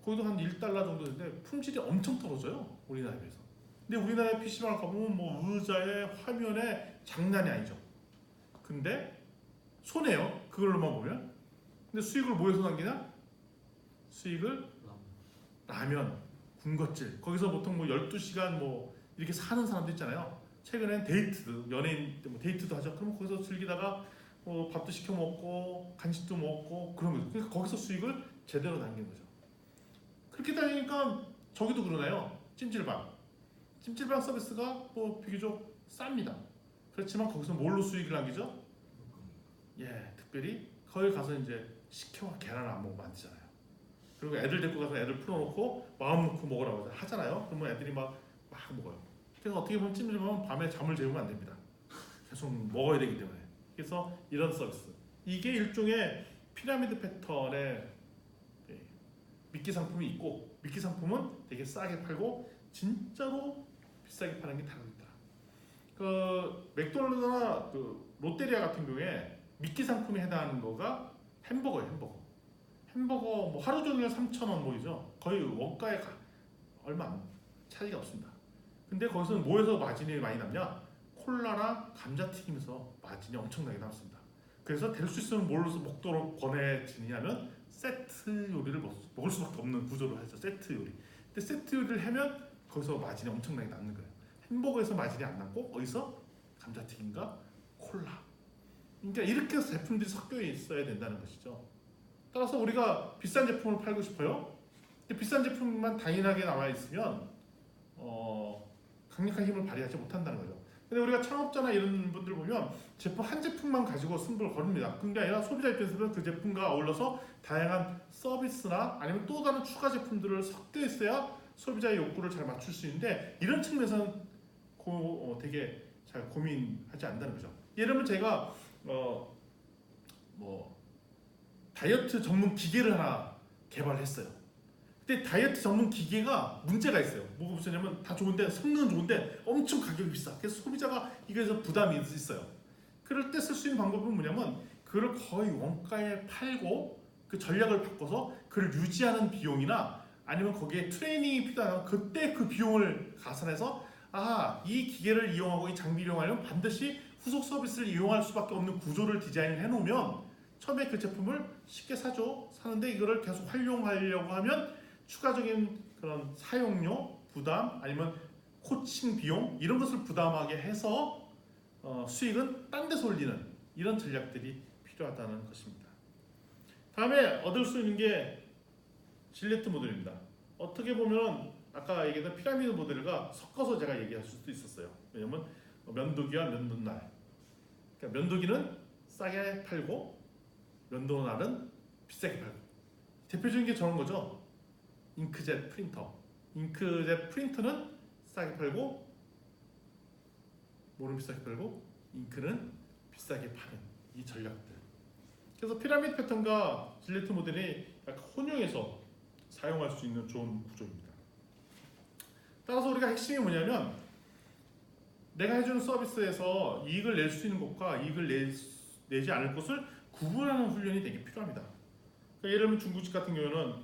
거기도 한 1달러 정도 되는데 품질이 엄청 떨어져요. 우리나라에 비해서. 근데 우리나라의 PC방을 가보면 뭐 의자에 화면에 장난이 아니죠. 근데 손해요. 그걸로만 보면. 근데 수익을 뭐에서 남기냐? 수익을 라면, 군것질. 거기서 보통 뭐 12시간 뭐 이렇게 사는 사람도 있잖아요. 최근엔 연예인 뭐 데이트도 하죠. 그럼 거기서 즐기다가 밥도 시켜 먹고 간식도 먹고 그런 거죠. 그러니까 거기서 수익을 제대로 남긴 거죠. 그렇게 따지니까 저기도 그러네요. 찜질방 서비스가 뭐 비교적 쌉니다. 그렇지만 거기서 뭘로 수익을 남기죠? 특별히 거기 가서 이제 식혜와 계란을 안 먹으면 안 되잖아요. 그리고 애들 데리고 가서 애들 풀어놓고 마음 놓고 먹으라고 하잖아요. 그러면 애들이 막 먹어요. 그래서 어떻게 보면 찜질방은 밤에 잠을 재우면 안 됩니다. 계속 먹어야 되기 때문에. 그래서 이런 서비스. 이게 일종의 피라미드 패턴의 미끼 상품이 있고, 미끼 상품은 되게 싸게 팔고 진짜로 비싸게 파는 게 다르다. 그 맥도날드나 그 롯데리아 같은 경우에 미끼 상품에 해당하는 거가 햄버거예요. 햄버거 뭐 하루 종일 3,000원 뭐이죠. 거의 원가에 얼마 차이가 없습니다. 근데 거기서는 뭐에서 마진이 많이 남냐? 콜라랑 감자튀김에서 마진이 엄청나게 남습니다. 그래서 될 수 있으면 뭘로 먹도록 권해지냐면 세트 요리를 먹을 수밖에 없는 구조로 하죠. 세트 요리. 근데 세트 요리를 하면 거기서 마진이 엄청나게 남는 거예요. 햄버거에서 마진이 안 남고 어디서? 감자튀김과 콜라. 그러니까 이렇게 해서 제품들이 섞여 있어야 된다는 것이죠. 따라서 우리가 비싼 제품을 팔고 싶어요. 근데 비싼 제품만 당연하게 나와 있으면 강력한 힘을 발휘하지 못한다는 거죠. 근데 우리가 창업자나 이런 분들 보면 제품 한 제품만 가지고 승부를 거릅니다. 그런 게 아니라 소비자 입장에서는 그 제품과 어울러서 다양한 서비스나 아니면 또 다른 추가 제품들을 섞여 있어야 소비자의 욕구를 잘 맞출 수 있는데 이런 측면에서는 되게 잘 고민하지 않는다는 거죠. 예를 들면 제가 다이어트 전문 기계를 하나 개발했어요. 근데 다이어트 전문 기계가 문제가 있어요. 뭐가 문제냐면 다 좋은데 성능은 좋은데 엄청 가격이 비싸. 그래서 소비자가 이거에서 부담이 있어요. 그럴 때 쓸 수 있는 방법은 뭐냐면 그걸 거의 원가에 팔고 그 전략을 바꿔서 그를 유지하는 비용이나 아니면 거기에 트레이닝이 필요하면 그때 그 비용을 가산해서 이 기계를 이용하고 이 장비를 이용하려면 반드시 후속 서비스를 이용할 수밖에 없는 구조를 디자인을 해놓으면 처음에 그 제품을 쉽게 사는데 이거를 계속 활용하려고 하면 추가적인 그런 사용료 부담 아니면 코칭 비용 이런 것을 부담하게 해서 수익은 딴 데서 올리는 이런 전략들이 필요하다는 것입니다. 다음에 얻을 수 있는 게 질레트 모델입니다. 어떻게 보면 아까 얘기했던 피라미드 모델과 섞어서 제가 얘기할 수도 있었어요. 왜냐면 면도기와 면도날. 그러니까 면도기는 싸게 팔고 면도날은 비싸게 팔고. 대표적인 게 저런 거죠. 잉크젯 프린터. 잉크젯 프린터는 싸게 팔고 뭐는 비싸게 팔고 잉크는 비싸게 파는 이 전략들. 그래서 피라미드 패턴과 질레트 모델이 약간 혼용해서 사용할 수 있는 좋은 구조입니다. 따라서 우리가 핵심이 뭐냐면 내가 해주는 서비스에서 이익을 낼 수 있는 것과 이익을 내지 않을 것을 구분하는 훈련이 되게 필요합니다. 그러니까 예를 들면 중국집 같은 경우는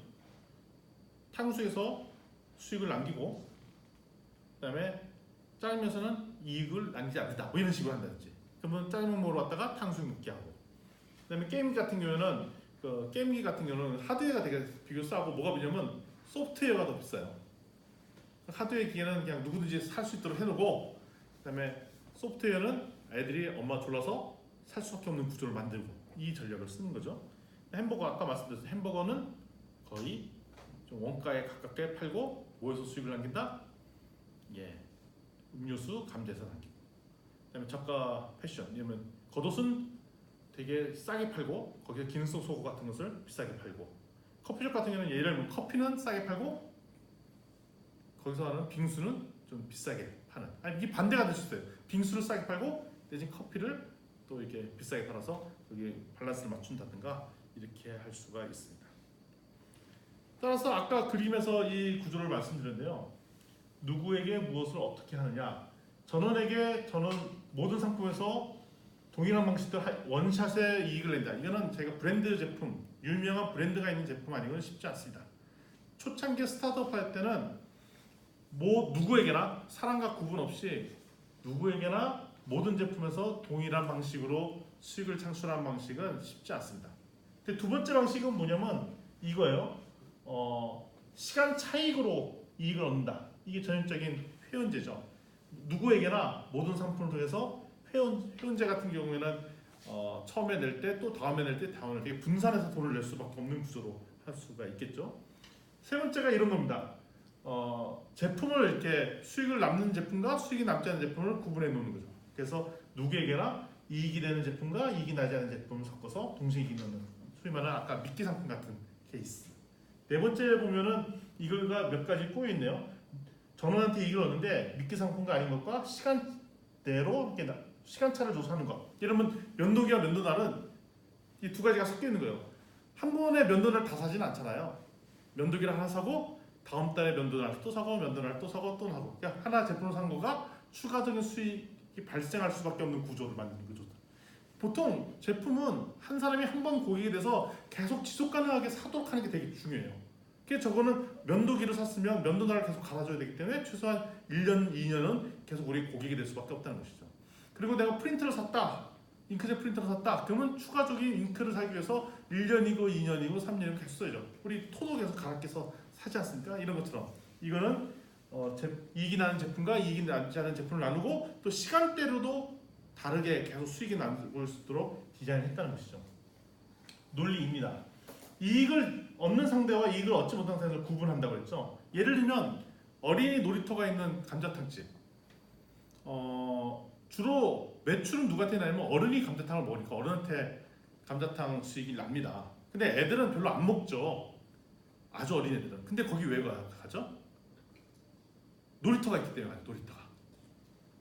탕수에서 수익을 남기고 그다음에 짜장면에서는 이익을 남기지 않는다 뭐 이런 식으로 한다든지 그러면 짜장면 먹으러 왔다가 탕수육 먹게 하고 그다음에 게임기 같은 경우는 하드웨어가 되게 비교적 싸고 뭐가 비냐면 소프트웨어가 더 비싸요. 하드웨어 기계는 그냥 누구든지 살 수 있도록 해놓고 그다음에 소프트웨어는 애들이 엄마 졸라서 살 수밖에 없는 구조를 만들고 이 전략을 쓰는 거죠. 햄버거 아까 말씀드렸듯이 햄버거는 거의 좀 원가에 가깝게 팔고 뭐에서 수익을 남긴다? 음료수, 감자에서 남기고 그다음에 저가 패션, 왜냐면 겉옷은 되게 싸게 팔고 거기서 기능성 속옷 같은 것을 비싸게 팔고 커피숍 같은 경우는 예를 들면 커피는 싸게 팔고 거기서 하는 빙수는 좀 비싸게 파는 이게 반대가 될 수 있어요. 빙수를 싸게 팔고 대신 커피를 또 이렇게 비싸게 팔아서 여기 밸런스를 맞춘다든가 이렇게 할 수가 있습니다. 따라서 아까 그림에서 이 구조를 말씀드렸는데요. 누구에게 무엇을 어떻게 하느냐 저는 모든 상품에서 동일한 방식대로 원샷에 이익을 낸다. 이거는 제가 브랜드 제품, 유명한 브랜드가 있는 제품 아니고는 쉽지 않습니다. 초창기 스타트업 할 때는 누구에게나 사람과 구분 없이 누구에게나 모든 제품에서 동일한 방식으로 수익을 창출하는 방식은 쉽지 않습니다. 근데 두 번째 방식은 뭐냐면 이거예요. 시간 차익으로 이익을 얻는다. 이게 전형적인 회원제죠. 누구에게나 모든 상품을 통해서 회원제 같은 경우에는 처음에 낼 때 또 다음에 낼 때 다음에 이렇게 분산해서 돈을 낼 수밖에 없는 구조로 할 수가 있겠죠. 세 번째가 이런 겁니다. 제품을 이렇게 수익을 남는 제품과 수익이 남지 않는 제품을 구분해 놓는 거죠. 그래서 누구에게나 이익이 되는 제품과 이익이 나지 않는 제품을 섞어서 동시에 이익이 나는 소위 말하는 아까 미끼 상품 같은 케이스. 네 번째 보면은 이거가 몇 가지 꼬여 있네요. 전원한테 이익을 얻는데 미끼 상품과 아닌 것과 시간대로 이렇게 시간차를 줘서 하는 것. 예를 들면 면도기와 면도날은 이 두 가지가 섞여 있는 거예요. 한 번에 면도날 다 사지는 않잖아요. 면도기를 하나 사고 다음 달에 면도날 또 사고 면도날 또 사고 또 사고 그냥 하나 제품을 산 거가 추가적인 수익이 발생할 수밖에 없는 구조를 만드는 거죠. 보통 제품은 한 사람이 한 번 고객이 돼서 계속 지속 가능하게 사도록 하는 게 되게 중요해요. 그래서 저거는 면도기를 샀으면 면도날을 계속 갈아줘야 되기 때문에 최소한 1년, 2년은 계속 우리 고객이 될 수밖에 없다는 것이죠. 그리고 내가 프린터를 샀다. 잉크젯 프린터를 샀다. 그러면 추가적인 잉크를 사기 위해서 1년이고 2년이고 3년이고 계속 써야죠. 우리 토도 계속 갈아 껴서 사지 않습니까? 이런 것처럼 이거는 이익이 나는 제품과 이익이 나지 않은 제품을 나누고 또 시간대로도 다르게 계속 수익이 나올 수 있도록 디자인을 했다는 것이죠. 논리입니다. 이익을 얻는 상대와 이익을 얻지 못하는 상대를 구분한다고 했죠. 예를 들면 어린이 놀이터가 있는 감자탕집. 주로 매출은 누구한테 나냐면 어른이 감자탕을 먹으니까 어른한테 감자탕 수익이 납니다. 근데 애들은 별로 안 먹죠. 아주 어린 애들은. 근데 거기 왜 가죠? 놀이터가 있기 때문에 가요. 놀이터가.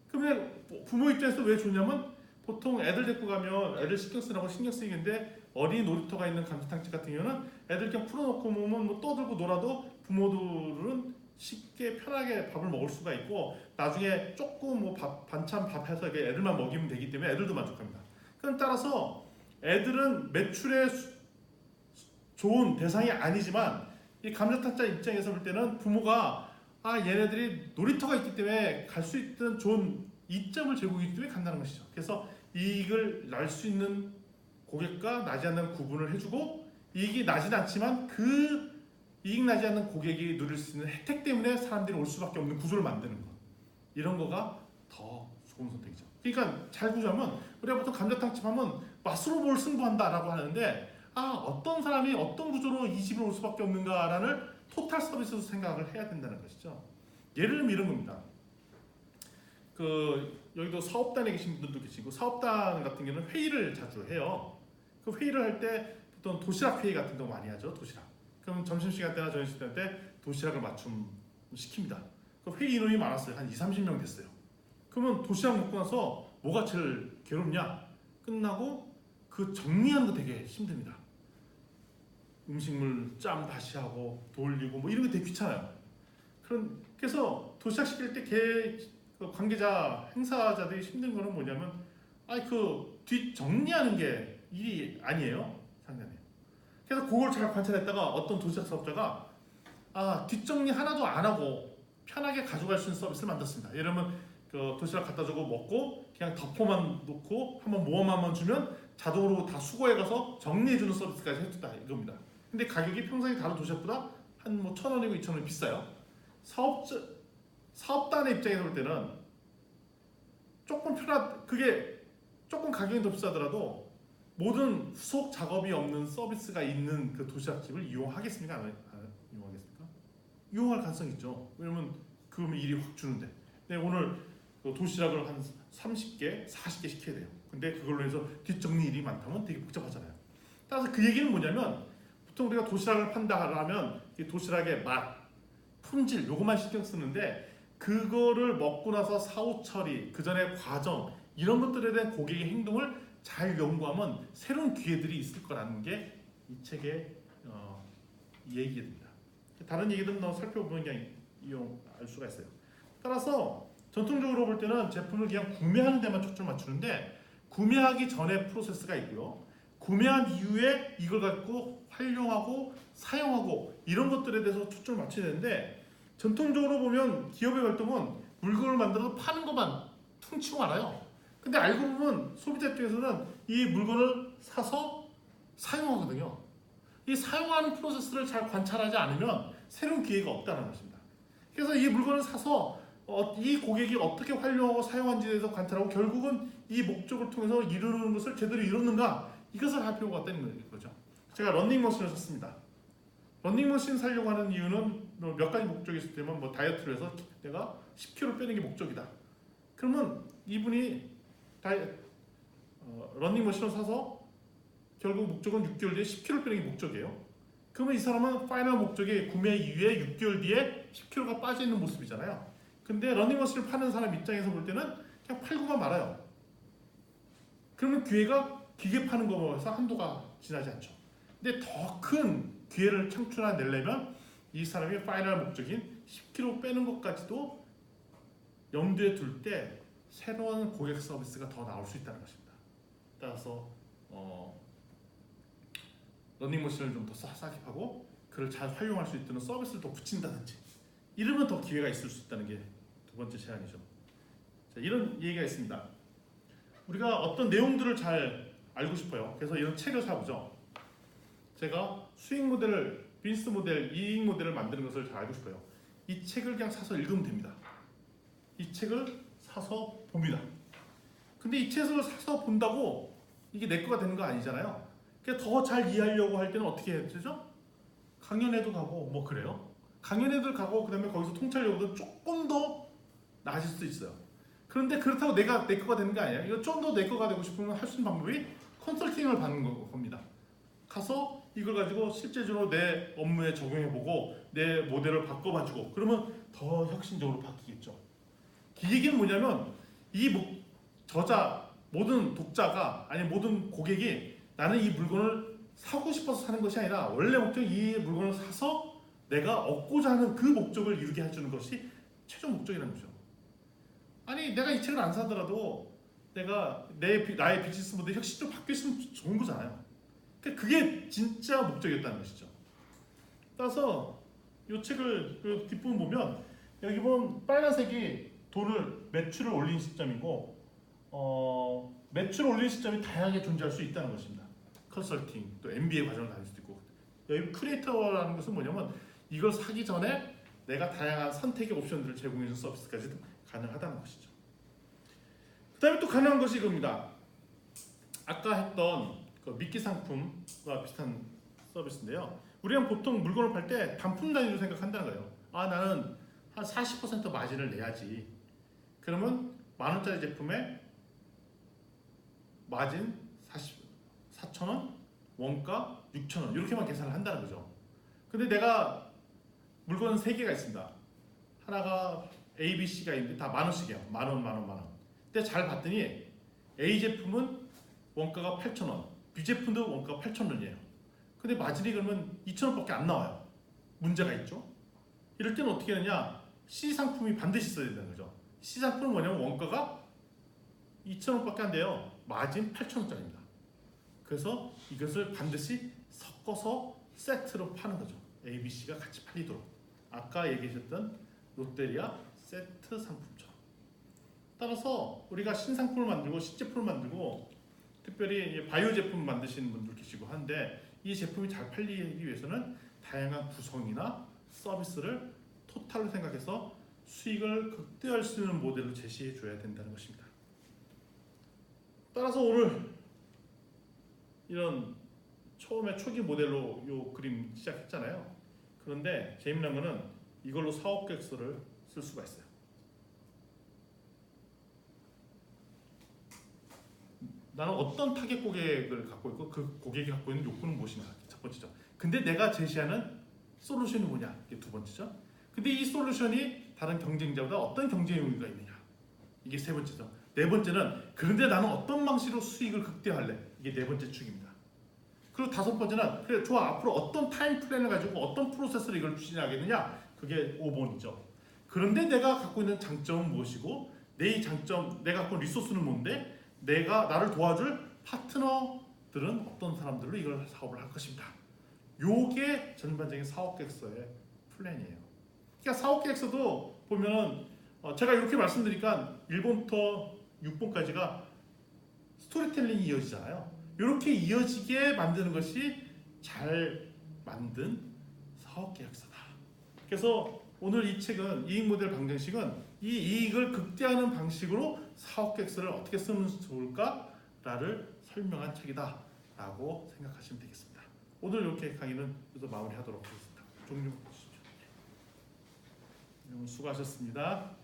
그러면 부모 입장에서 왜 좋냐면 보통 애들 데리고 가면 애들 신경 쓰라고 신경 쓰이는데 어린이 놀이터가 있는 감자탕집 같은 경우는 애들 그냥 풀어놓고 뭐 떠들고 놀아도 부모들은 쉽게 편하게 밥을 먹을 수가 있고 나중에 조금 뭐 반찬 밥 해서 애들만 먹이면 되기 때문에 애들도 만족합니다. 그럼 따라서 애들은 매출에 좋은 대상이 아니지만 이 감자탕자 입장에서 볼 때는 부모가 얘네들이 놀이터가 있기 때문에 갈 수 있던 좋은 이점을 제공하기 때문에 간다는 것이죠. 그래서 이익을 날 수 있는 고객과 나지 않는 구분을 해주고 이익이 나진 않지만 그 이익 나지 않는 고객이 누릴 수 있는 혜택 때문에 사람들이 올 수밖에 없는 구조를 만드는 것. 이런 거가 더 좋은 선택이죠. 그러니까 잘 구조하면 우리가 보통 감자탕집 하면 맛으로 뭘 승부한다라고 하는데 어떤 사람이 어떤 구조로 이 집에 올 수밖에 없는가라는 토탈 서비스로 생각을 해야 된다는 것이죠. 예를 들면 이런 겁니다. 여기도 사업단에 계신 분들도 계시고 사업단 같은 경우는 회의를 자주 해요. 그 회의를 할 때 보통 도시락 회의 같은 거 많이 하죠. 도시락. 그럼 점심시간 때나 저녁시간 때 도시락을 맞춤시킵니다. 그 회의 인원이 많았어요. 한 20-30명 됐어요. 그러면 도시락 먹고 나서 뭐가 제일 괴롭냐? 끝나고 그 정리하는 거 되게 힘듭니다. 음식물 짬 다시 하고 돌리고 뭐 이런 게 되게 귀찮아요. 그래서 도시락 시킬 때 관계자, 행사자들이 힘든 거는 뭐냐면 뒷 정리하는 게 일이 아니에요. 상관이에요. 그래서 그걸 잘 관찰했다가 어떤 도시락 사업자가 뒷정리 하나도 안 하고 편하게 가져갈 수 있는 서비스를 만들었습니다. 예를 들면 도시락 갖다 주고 먹고 그냥 덮어만 놓고 한번 모험 한번 주면 자동으로 다 수거해 가서 정리해주는 서비스까지 해줬다 이겁니다. 근데 가격이 평상시 다른 도시락보다 한 1,000원이고 2,000원이 비싸요. 사업단의 입장에서 볼 때는 그게 조금 가격이 더 비싸더라도 모든 후속 작업이 없는 서비스가 있는 그 도시락집을 이용하겠습니까? 안 이용하겠습니까? 이용할 가능성이 있죠. 왜냐면 그러면 일이 확 주는데. 근데 오늘 도시락을 한 30개, 40개 시켜야 돼요. 근데 그걸로 해서 뒷정리 일이 많다면 되게 복잡하잖아요. 따라서 그 얘기는 뭐냐면 보통 우리가 도시락을 판다 하면 이 도시락의 맛, 품질 요것만 신경 쓰는데 그거를 먹고 나서 사후 처리, 그 전에 과정 이런 것들에 대한 고객의 행동을 잘 연구하면 새로운 기회들이 있을 거라는 게 이 책의 얘기입니다. 다른 얘기들은 살펴보면 그냥 알 수가 있어요. 따라서 전통적으로 볼 때는 제품을 그냥 구매하는 데만 초점을 맞추는데 구매하기 전에 프로세스가 있고요. 구매한 이후에 이걸 갖고 활용하고 사용하고 이런 것들에 대해서 초점을 맞춰야 되는데 전통적으로 보면 기업의 활동은 물건을 만들어서 파는 것만 퉁치고 말아요. 근데 알고 보면 소비자 입장에서는 이 물건을 사서 사용하거든요. 이 사용하는 프로세스를 잘 관찰하지 않으면 새로운 기회가 없다는 것입니다. 그래서 이 물건을 사서 이 고객이 어떻게 활용하고 사용한지에 대해서 관찰하고 결국은 이 목적을 통해서 이루는 것을 제대로 이뤘는가 이것을 할 필요가 있다는 거죠. 제가 런닝머신을 샀습니다. 런닝머신 사려고 하는 이유는 몇 가지 목적이 있을 때면 다이어트를 해서 내가 10kg 빼는 게 목적이다. 그러면 이분이 런닝머신을 사서 결국 목적은 6개월 뒤에 10kg 빼는 게 목적이에요. 그러면 이 사람은 파이널 목적이 구매 이후에 6개월 뒤에 10kg가 빠져 있는 모습이잖아요. 근데 런닝머신을 파는 사람 입장에서 볼 때는 그냥 팔고만 말아요. 그러면 기회가 기계 파는 거에서 한도가 지나지 않죠. 근데 더 큰 기회를 창출해내려면 이 사람이 파이널 목적인 10kg 빼는 것까지도 염두에 둘 때 새로운 고객 서비스가 더 나올 수 있다는 것입니다. 따라서 런닝머신을 좀 더 싸게 파고 그를 잘 활용할 수 있도록 서비스를 더 붙인다든지 이러면 더 기회가 있을 수 있다는 게 두 번째 제안이죠. 자, 이런 얘기가 있습니다. 우리가 어떤 내용들을 잘 알고 싶어요. 그래서 이런 책을 사보죠. 제가 수익 모델을, 비즈니스 모델, 이익 모델을 만드는 것을 잘 알고 싶어요. 이 책을 그냥 사서 읽으면 됩니다. 이 책을 사서 봅니다. 근데 이 책을 사서 본다고 이게 내 거가 되는 거 아니잖아요. 그러니까 더 잘 이해하려고 할 때는 어떻게 해야 되죠? 강연회도 가고 뭐 그래요. 강연회들 가고 그다음에 거기서 통찰력도 조금 더 나아질 수도 있어요. 그런데 그렇다고 내가 내 거가 되는 게 아니야. 이거 좀 더 내 거가 되고 싶으면 할 수 있는 방법이 컨설팅을 받는 겁니다. 가서 이걸 가지고 실제적으로 내 업무에 적용해보고 내 모델을 바꿔봐주고 그러면 더 혁신적으로 바뀌겠죠. 이 얘기는 뭐냐면 이 저자 모든 독자가 아니 모든 고객이 나는 이 물건을 사고 싶어서 사는 것이 아니라 원래 목적이 이 물건을 사서 내가 얻고자 하는 그 목적을 이루게 해주는 것이 최종 목적이라는 거죠. 아니 내가 이 책을 안 사더라도 내가 나의 비즈니스 모델이 혁신적으로 바뀌었으면 좋은 거잖아요. 그러니까 그게 진짜 목적이었다는 것이죠. 따라서 이 책을 그 뒷부분 보면 여기 보면 빨간색이 매출을 올린 시점이고 매출을 올린 시점이 다양하게 존재할 수 있다는 것입니다. 컨설팅, 또 MBA 과정을 다닐 수도 있고 여기 크리에이터라는 것은 뭐냐면 이걸 사기 전에 내가 다양한 선택의 옵션들을 제공해주는 서비스까지도 가능하다는 것이죠. 그 다음에 또 가능한 것이 이겁니다. 아까 했던 그 미끼 상품과 비슷한 서비스인데요. 우리는 보통 물건을 팔 때 단품 단위로 생각한다는 거예요. 아 나는 한 40% 마진을 내야지. 그러면 10,000원짜리 제품에 마진 4,000원, 원가 6,000원 이렇게만 계산을 한다는 거죠. 근데 내가 물건 3개가 있습니다. 하나가 A, B, C가 있는데 다 10,000원씩이에요. 만원. 근데 잘 봤더니 A 제품은 원가가 8,000원, B 제품도 원가가 8,000원이에요. 근데 마진이 그러면 2,000원밖에 안 나와요. 문제가 있죠. 이럴 때는 어떻게 하느냐? C 상품이 반드시 있어야 된다는 거죠. C 상품은 뭐냐면 원가가 2,000원밖에 안 돼요. 마진 8,000원짜리입니다. 그래서 이것을 반드시 섞어서 세트로 파는 거죠. A, B, C가 같이 팔리도록. 아까 얘기하셨던 롯데리아 세트 상품처럼. 따라서 우리가 신상품을 만들고 신제품을 만들고 특별히 바이오 제품 만드시는 분들 계시고 한데 이 제품이 잘 팔리기 위해서는 다양한 구성이나 서비스를 토탈로 생각해서 수익을 극대화할 수 있는 모델로 제시해 줘야 된다는 것입니다. 따라서 오늘 이런 처음에 초기 모델로 이 그림 시작했잖아요. 그런데 재미난 거는 이걸로 사업 계획서를 쓸 수가 있어요. 나는 어떤 타겟 고객을 갖고 있고 그 고객이 갖고 있는 욕구는 무엇인가 첫 번째죠. 근데 내가 제시하는 솔루션이 뭐냐 이게 두 번째죠. 근데 이 솔루션이 다른 경쟁자보다 어떤 경쟁 의미가 있느냐 이게 세 번째죠. 네 번째는 그런데 나는 어떤 방식으로 수익을 극대화할래 이게 네 번째 축입니다. 그리고 다섯 번째는 그래 좋아 앞으로 어떤 타임 플랜을 가지고 어떤 프로세스를 이걸 추진하겠느냐 그게 5번이죠. 그런데 내가 갖고 있는 장점은 무엇이고 내 장점 내가 갖고 있는 리소스는 뭔데 나를 도와줄 파트너들은 어떤 사람들로 이걸 사업을 할 것입니다. 요게 전반적인 사업 계획서의 플랜이에요. 그러니까 사업 계획서도 보면은 제가 이렇게 말씀드리니까 1번부터 6번까지가 스토리텔링이 이어지잖아요. 이렇게 이어지게 만드는 것이 잘 만든 사업 계획서다. 그래서 오늘 이 책은 이익 모델 방정식은 이 이익을 극대화하는 방식으로 사업 계획서를 어떻게 쓰면 좋을까를 설명한 책이다라고 생각하시면 되겠습니다. 오늘 이렇게 강의는 여기서 마무리하도록 하겠습니다. 종료하십시오. 수고하셨습니다.